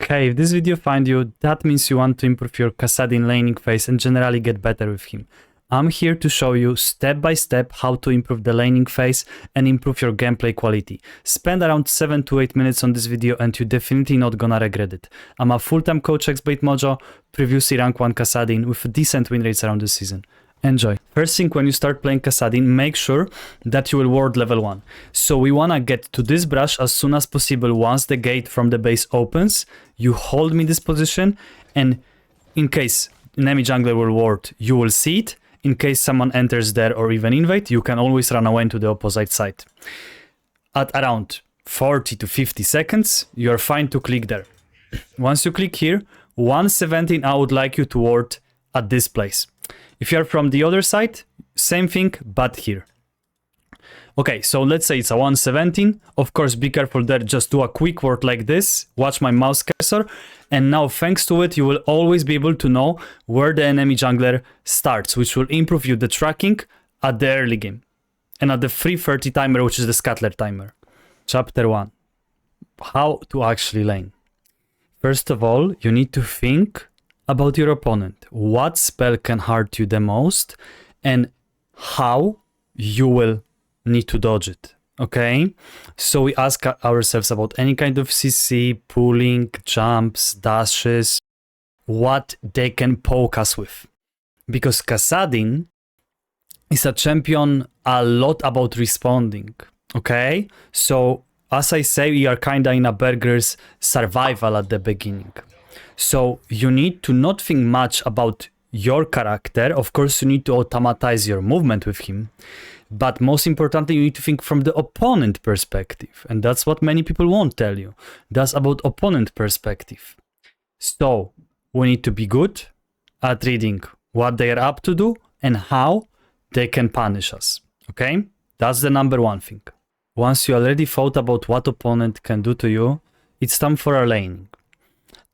Okay, if this video find you, that means you want to improve your Kassadin laning phase and generally get better with him. I'm here to show you step by step how to improve the laning phase and improve your gameplay quality. Spend around 7 to 8 minutes on this video and you're definitely not gonna regret it. I'm a full-time coach xblademojo, previously rank 1 Kassadin with decent win rates around the season. Enjoy. First thing, when you start playing Kassadin, make sure that you will ward level 1. So we wanna get to this brush as soon as possible. Once the gate from the base opens, you hold me this position, and in case enemy jungler will ward, you will see it. In case someone enters there or even invade, you can always run away to the opposite side. At around 40 to 50 seconds, you're fine to click there. Once you click here, 117, I would like you to ward at this place. If you're from the other side, same thing, but here. Okay, so let's say it's a 117. Of course, be careful there. Just do a quick word like this. Watch my mouse cursor. And now, thanks to it, you will always be able to know where the enemy jungler starts, which will improve you the tracking at the early game. And at the 3:30 timer, which is the scatter timer. Chapter 1. How to actually lane. First of all, you need to think about your opponent. What spell can hurt you the most and how you will need to dodge it. Okay, so we ask ourselves about any kind of CC, pulling, jumps, dashes, what they can poke us with. Because Kassadin is a champion a lot about responding. Okay, so as I say, we are kinda in a burger's survival at the beginning. So you need to not think much about your character. Of course, you need to automatize your movement with him. But most importantly, you need to think from the opponent perspective. And that's what many people won't tell you. That's about opponent perspective. So we need to be good at reading what they are up to do and how they can punish us. Okay? That's the number one thing. Once you already thought about what opponent can do to you, it's time for our laning.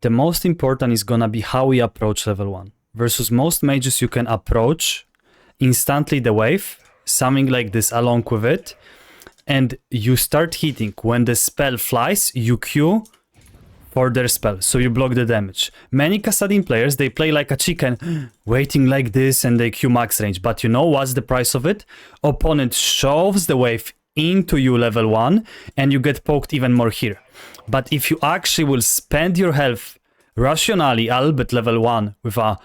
The most important is gonna be how we approach level 1. Versus most mages, you can approach instantly the wave, something like this along with it, and you start hitting. When the spell flies, you Q for their spell, so you block the damage. Many Kassadin players, they play like a chicken, waiting like this, and they Q max range. But you know what's the price of it? Opponent shoves the wave into you level 1, and you get poked even more here. But if you actually will spend your health rationally, albeit level 1, with a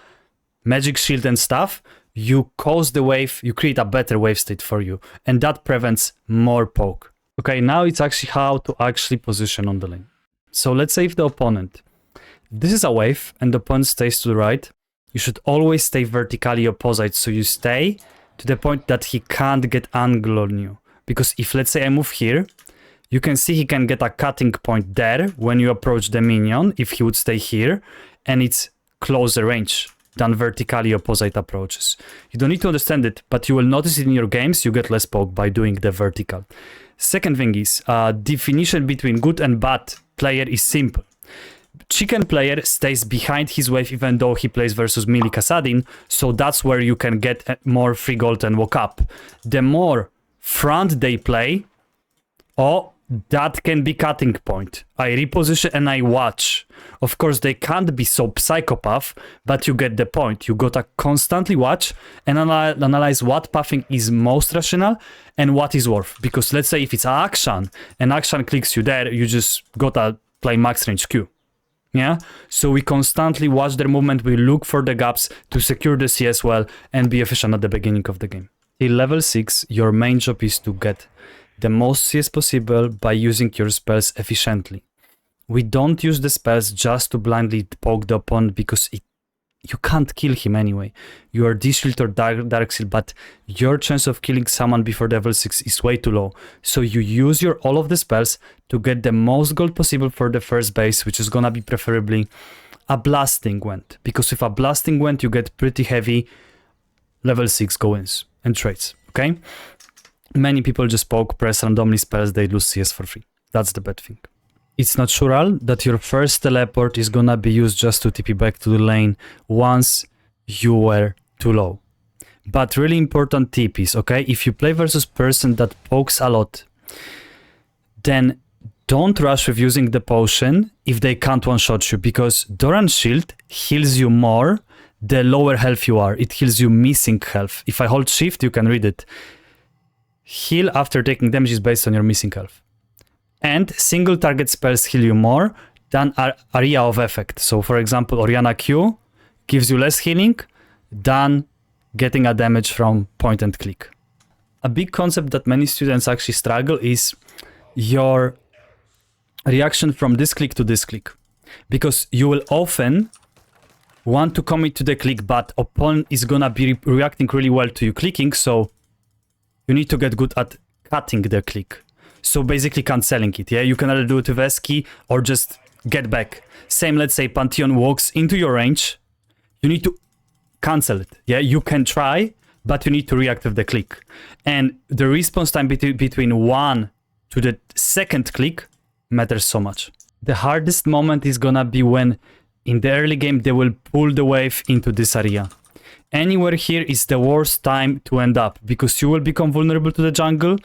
magic shield and stuff, you cause the wave, you create a better wave state for you, and that prevents more poke. Okay, now it's actually how to actually position on the lane. So let's say if the opponent, this is a wave, and the opponent stays to the right, you should always stay vertically opposite, so you stay to the point that he can't get angle on you. Because if, let's say I move here, you can see he can get a cutting point there when you approach the minion, if he would stay here, and it's closer range than vertically opposite approaches. You don't need to understand it, but you will notice it in your games, you get less poke by doing the vertical. Second thing is, definition between good and bad player is simple. Chicken player stays behind his wave even though he plays versus melee Kassadin, so that's where you can get more free gold and walk up. The more front they play, that can be cutting point. I reposition and I watch. Of course, they can't be so psychopath, but you get the point. You gotta constantly watch and analyze what pathing is most rational and what is worth. Because let's say if it's action and action clicks you there, you just gotta play max range Q. Yeah? So we constantly watch their movement, we look for the gaps to secure the CS well and be efficient at the beginning of the game. Till level 6, your main job is to get the most CS possible by using your spells efficiently. We don't use the spells just to blindly poke the opponent because you can't kill him anyway. You are D-Shield or Dark Seal, but your chance of killing someone before level 6 is way too low. So you use all of the spells to get the most gold possible for the first base, which is gonna be preferably a Blasting Wand. Because with a Blasting Wand, you get pretty heavy level 6 go-ins and trades, okay? Many people just poke, press randomly spells, they lose CS for free. That's the bad thing. It's natural that your first teleport is gonna be used just to TP back to the lane once you were too low. But really important tip is, okay, if you play versus person that pokes a lot, then don't rush with using the potion if they can't one-shot you, because Doran's shield heals you more the lower health you are. It heals you missing health. If I hold shift, you can read it. Heal after taking damage is based on your missing health. And single target spells heal you more than area of effect. So for example, Oriana Q gives you less healing than getting a damage from point and click. A big concept that many students actually struggle is your reaction from this click to this click. Because you will often want to commit to the click, but opponent is gonna be reacting really well to you clicking, so you need to get good at cutting the click. So basically cancelling it, yeah? You can either do it with S key or just get back. Same, let's say Pantheon walks into your range, you need to cancel it, yeah? You can try, but you need to react with the click. And the response time between one to the second click matters so much. The hardest moment is gonna be when in the early game they will pull the wave into this area. Anywhere here is the worst time to end up, because you will become vulnerable to the jungle,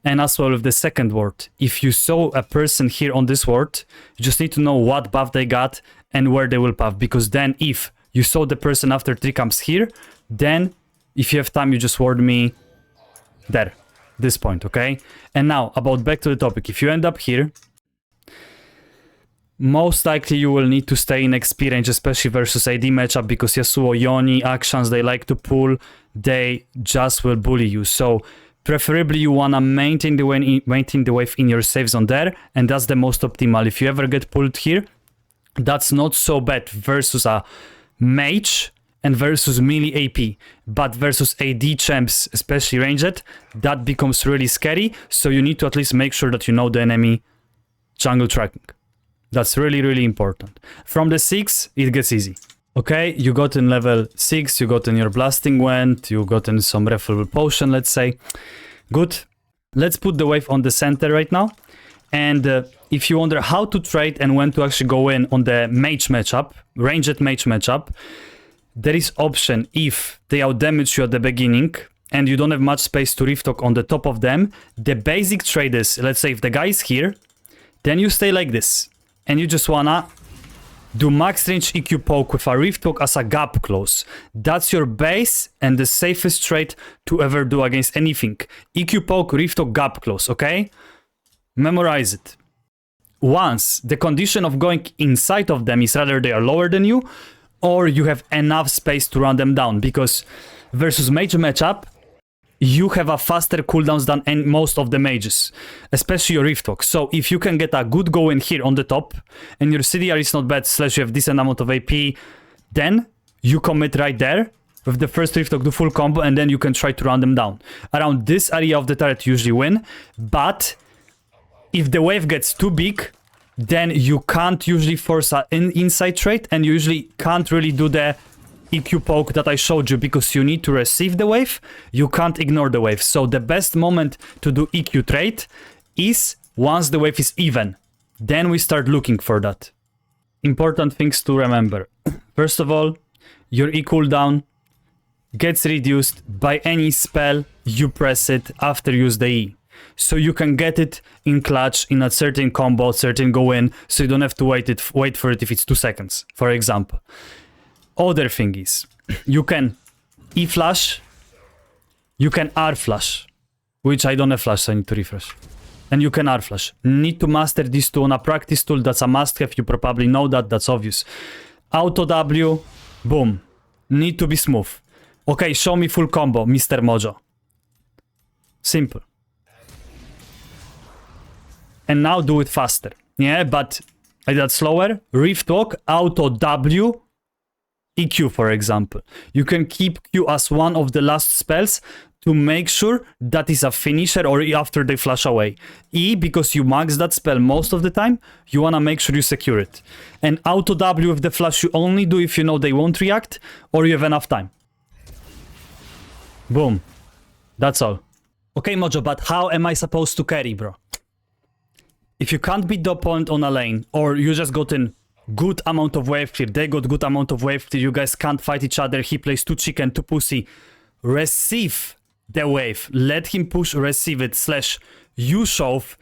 and as well with the second ward. If you saw a person here on this ward, you just need to know what buff they got and where they will buff, because then if you saw the person after 3 camps here, then if you have time, you just ward me there, this point, okay? And now, about back to the topic. If you end up here, most likely you will need to stay in XP range, especially versus AD matchup, because Yasuo, Yone, actions they like to pull, they just will bully you. So preferably you wanna maintain the wave in your safe zone there, and that's the most optimal. If you ever get pulled here, that's not so bad versus a mage and versus melee AP, but versus AD champs, especially ranged, that becomes really scary. So you need to at least make sure that you know the enemy jungle tracking. That's really, really important. From the 6, it gets easy. Okay, you got in level 6, you got in your blasting wand, you got in some refillable potion, let's say. Good. Let's put the wave on the center right now. And if you wonder how to trade and when to actually go in on the mage matchup, ranged mage matchup, there is option if they outdamage you at the beginning and you don't have much space to rift talk on the top of them. The basic trade is, let's say if the guy is here, then you stay like this and you just wanna do max range EQ poke with a rift talk as a gap close. That's your base and the safest trade to ever do against anything. EQ poke, rift talk, gap close, okay? Memorize it. Once the condition of going inside of them is rather they are lower than you, or you have enough space to run them down, because versus mage matchup, you have a faster cooldowns than most of the mages, especially your rift talk. So if you can get a good go in here on the top, and your CDR is not bad, slash you have decent amount of AP, then you commit right there with the first rift talk, do full combo, and then you can try to run them down. Around this area of the turret you usually win, but if the wave gets too big, then you can't usually force an inside trade, and you usually can't really do the EQ poke that I showed you, because you need to receive the wave, you can't ignore the wave. So the best moment to do EQ trade is once the wave is even. Then we start looking for that. Important things to remember. First of all, your E cooldown gets reduced by any spell you press it after you use the E. So you can get it in clutch in a certain combo, certain go in, so you don't have to wait for it if it's 2 seconds, for example. Other thing is, you can E flash, you can R flash, which I don't have flash, so I need to refresh. And you can R flash. Need to master this tool on a practice tool, that's a must have, you probably know that, that's obvious. Auto W, boom. Need to be smooth. Okay, show me full combo, Mr. Mojo. Simple. And now do it faster. Yeah, but I did that slower. Rift Walk, Auto W, EQ, for example. You can keep Q as one of the last spells to make sure that is a finisher or after they flash away. E, because you max that spell most of the time, you want to make sure you secure it. And Auto W with the flash you only do if you know they won't react or you have enough time. Boom. That's all. Okay, Mojo, but how am I supposed to carry, bro? If you can't beat the opponent on a lane, or you just gotten good amount of wave clear, they got good amount of wave clear, you guys can't fight each other, he plays 2 chicken, 2 pussy, receive the wave, let him push, receive it, slash you shove,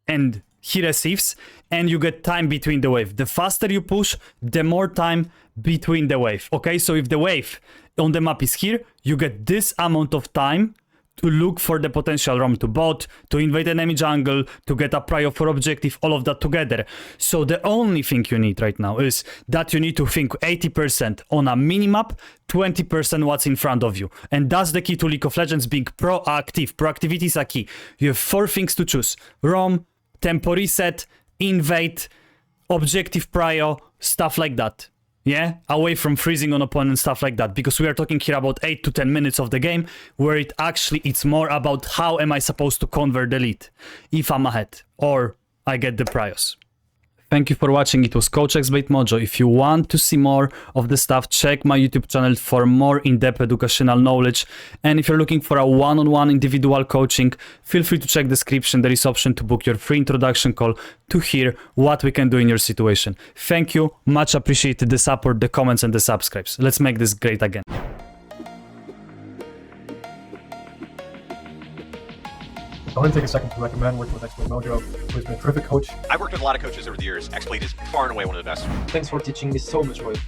and he receives, and you get time between the wave. The faster you push, the more time between the wave. Okay, so if the wave on the map is here, you get this amount of time to look for the potential roam to bot, to invade enemy jungle, to get a prio for objective, all of that together. So the only thing you need right now is that you need to think 80% on a minimap, 20% what's in front of you. And that's the key to League of Legends, being proactive. Proactivity is a key. You have 4 things to choose: roam, tempo reset, invade, objective prio, stuff like that. Yeah, away from freezing on opponent, stuff like that, because we are talking here about 8 to 10 minutes of the game, where it's more about how am I supposed to convert the lead if I'm ahead or I get the priors. Thank you for watching. It was Coach xblademojo. If you want to see more of the stuff, check my YouTube channel for more in-depth educational knowledge. And if you're looking for a one-on-one individual coaching, feel free to check the description. There is option to book your free introduction call to hear what we can do in your situation. Thank you. Much appreciated the support, the comments, and the subscribes. Let's make this great again. I want to take a second to recommend working with xblademojo, who's been a terrific coach. I've worked with a lot of coaches over the years. xBlade is far and away one of the best. Thanks for teaching me so much, Mojo.